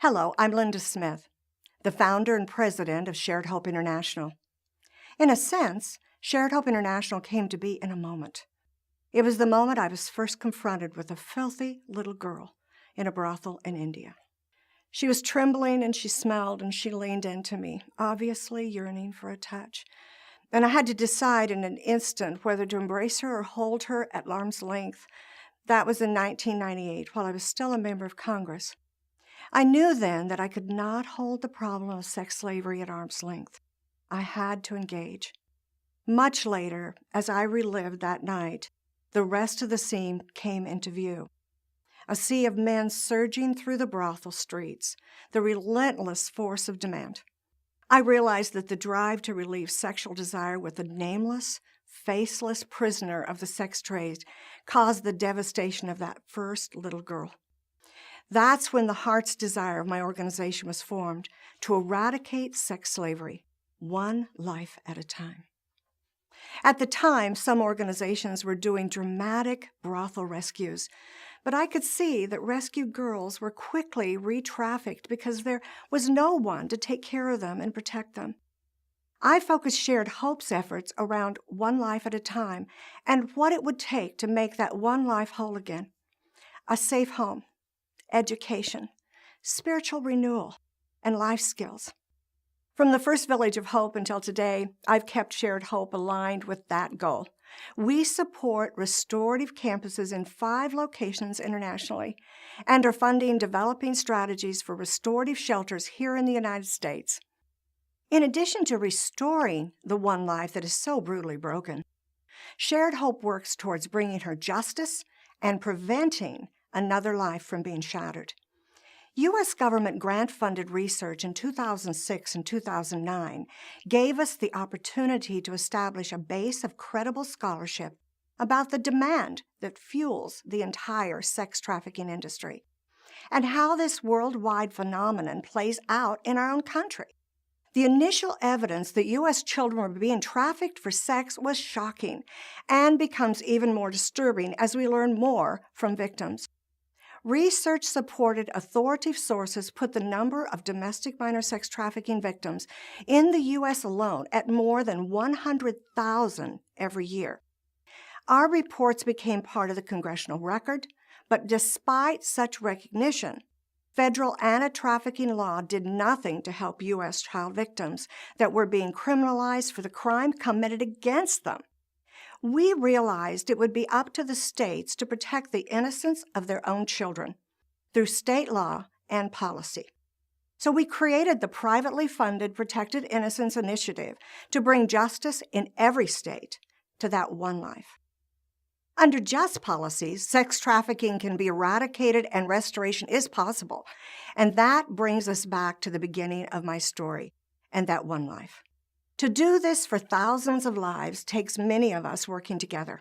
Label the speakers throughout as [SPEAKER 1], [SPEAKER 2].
[SPEAKER 1] Hello, I'm Linda Smith, the founder and president of Shared Hope International. In a sense, Shared Hope International came to be in a moment. It was the moment I was first confronted with a filthy little girl in a brothel in India. She was trembling and she smelled and she leaned into me, obviously yearning for a touch. And I had to decide in an instant whether to embrace her or hold her at arm's length. That was in 1998, while I was still a member of Congress. I knew then that I could not hold the problem of sex slavery at arm's length. I had to engage. Much later, as I relived that night, the rest of the scene came into view. A sea of men surging through the brothel streets, the relentless force of demand. I realized that the drive to relieve sexual desire with a nameless, faceless prisoner of the sex trade caused the devastation of that first little girl. That's when the heart's desire of my organization was formed, to eradicate sex slavery, one life at a time. At the time, some organizations were doing dramatic brothel rescues, but I could see that rescued girls were quickly re-trafficked because there was no one to take care of them and protect them. I focused Shared Hope's efforts around one life at a time and what it would take to make that one life whole again. A safe home, education, spiritual renewal, and life skills. From the first Village of Hope until today, I've kept Shared Hope aligned with that goal. We support restorative campuses in 5 locations internationally and are funding developing strategies for restorative shelters here in the United States. In addition to restoring the one life that is so brutally broken, Shared Hope works towards bringing her justice and preventing another life from being shattered. U.S. government grant-funded research in 2006 and 2009 gave us the opportunity to establish a base of credible scholarship about the demand that fuels the entire sex trafficking industry and how this worldwide phenomenon plays out in our own country. The initial evidence that U.S. children were being trafficked for sex was shocking and becomes even more disturbing as we learn more from victims. Research-supported authoritative sources put the number of domestic minor sex trafficking victims in the U.S. alone at more than 100,000 every year. Our reports became part of the congressional record, but despite such recognition, federal anti-trafficking law did nothing to help U.S. child victims that were being criminalized for the crime committed against them. We realized it would be up to the states to protect the innocence of their own children through state law and policy. So we created the privately funded Protected Innocence Initiative to bring justice in every state to that one life. Under just policies, sex trafficking can be eradicated and restoration is possible. And that brings us back to the beginning of my story and that one life. To do this for thousands of lives takes many of us working together.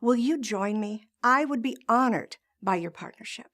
[SPEAKER 1] Will you join me? I would be honored by your partnership.